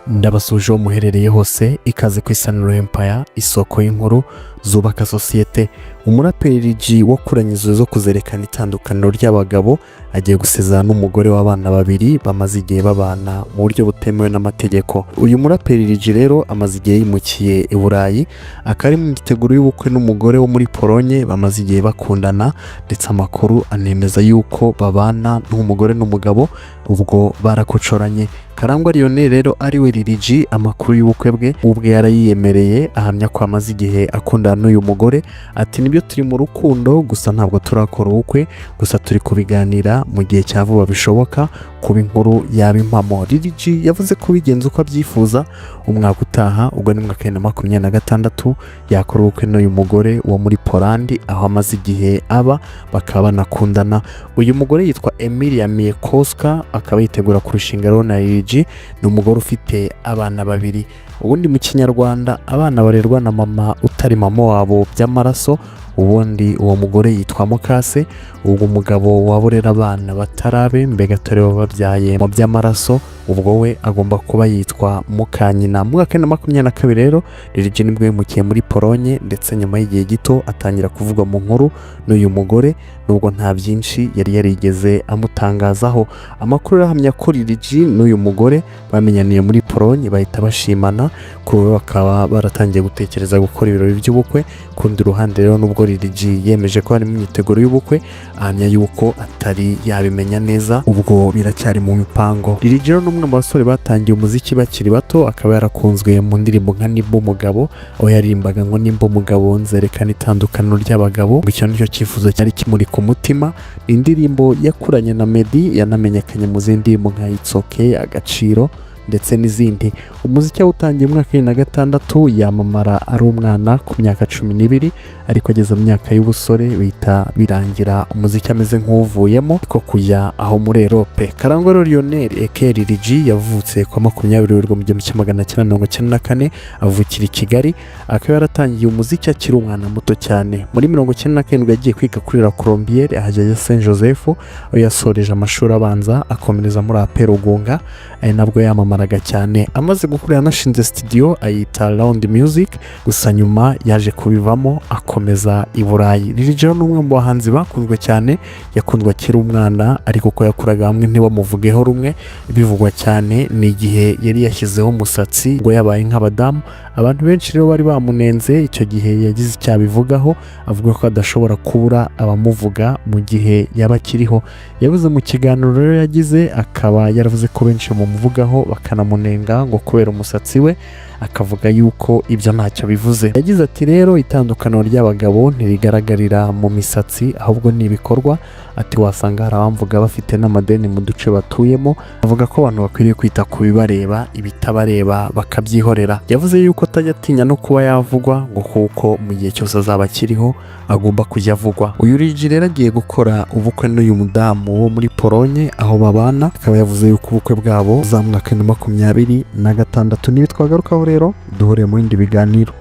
Ndabasuje muherereye hose ikaze ku Isaniro Empire isoko y'inkuru zubaka societe. Umuraperi G wakuranye zo kuzerekana itandukaniro ry'abagabo agiye gusezerana n'umugore w'abana babiri bamaze igihe babana mu buryo butemewe n'amategeko. Uyu muraperi G rero amaze igihe yimukiye i Burayi, akari mu giteguro y'ubukwe n'umugore wo muri Polonye bamaze igihe bakundana, ndetse amakuru anemeza yuko babana n'umugore n'umugabo ubwo barakocoranye. Karangwa Lionel rero ari we G, amakuru y'ubukwe bwe ubwe yarayiyemereye ahamya ko amaze igihe akundana n'uyu mugore, ati nibyo turi mu rukundo gusa ntabwo turakora ubukwe, gusa turi kubiganira mu gihe cya vuba bishoboka kuba inkuru yaba impamo. G yavuze ko bigenze uko abyifuza umwaka utaha, ubwo ni mu 2026 yakora ubukwe n'uyu mugore wo muri Polandi aho amaze igihe aba, bakaba banakundana. Uyu mugore yitwa Emilia Miekoska, akaba yitegura kurushinga na G, ni umugore ufite abana babiri. Ubundi mu Kinyarwanda abana barerwa na mama utari mama wabo by'amaraso, ubundi uwo mugore yitwa mukase. Ubwo umugabo waborera abana batarabe mbega tore babyaye mu by'amaraso, ubwo we agomba kuba yitwa mukanyina. Mu 2022 rero G nibwo yimukiye muri Polonye, ndetse nyuma y'igihe gito atangira kuvuga mu nkuru n'uyu mugore, nubwo nta byinshi yari yarigeze amutangazaho. Amakuru ahamya ko G n'uyu mugore bamenyaniye muri Polonye bahita bashimana, kuri bakaba baratangiye gutekereza gukora ibirori by'ubukwe. Kundi ruhande rero nubwo G yemeje ko ari mu myiteguro y'ubukwe, ahamya yuko atari yabimenya neza, ubwo biracyari mu mipango. G rero n'umwe mu basore batangiye umuziki bakiri bato, akaba yarakunzwe mu ndirimbo nka Nimba Umugabo, aho yarimbaga ngo nimba umugabo nzerekana itandukaniro ry'abagabo. Icyo nicyo cyifuzo cyari kimuri ku mutima. Indirimbo yakuranye na Meddy yanamenyekanye mu zindi ndirimbo nka It's Okay, Agaciro ndetse n'izindi. Umuziki awutangiye mu 2006 yamamara ari umwana ku myaka 12, ariko ageze mu myaka y'ubusore bita birangira umuziki ameze nk'uvuyemo ko kujya aho muri Europe. Karangwa Lionel aka G yavutse kwa 20 mu 1994, avukira i Kigali, akaba yaratangiye umuziki akiri umwana muto cyane. Muri 1997 yagiye kwiga kuri La Colombière ahajya Saint Joseph, aho yasoreje amashuri abanza akomereza muri Aperugunga, ari nabwo yamamaraga cyane. Amaze gukura yanashinze studio ayita Round Music, gusa nyuma yaje kubivamo akomeza i Burayi. G n'umwe mu bahanzi bakunzwe cyane, yakundwa akiri umwana, ariko ko yakuraga hamwe ntibamuvugeho rumwe. Bivugwa cyane ni igihe yari yashyizeho umusatsi ngo yabaye nk'abadamu. Abantu benshi rero bari bamunenze icyo gihe yagize icyabivugaho, avuga ko adashobora kubura abamuvuga mu gihe yaba akiriho. Yavuze mu kiganiro rero yagize, akaba yaravuze ko benshi bamuvugaho bakanamunenga ngo kubera umusatsi we, akavuga yuko ibyo ntacyo bivuze. Yagize ati rero itandukaniro ry'abagabo ntirigaragarira mu misatsi ahubwo ni ibikorwa. Ati wasanga hari abamvuga bafite n'amadeni mu duce batuyemo. Avuga ko abantu bakwiriye kwita ku bibareba, ibitabareba bakabyihorera. Yavuze yuko atajya atinya no kuba yavugwa, ngo kuko mu gihe cyose azaba akiriho agomba kujya avugwa. Uyu G rero agiye gukora ubukwe n'uyu mudamu wo muri Polonye aho babana, akaba yavuze yuko ubukwe bwabo za 2026 nibitwagarukaho rero duhuriye mu bindi biganiro.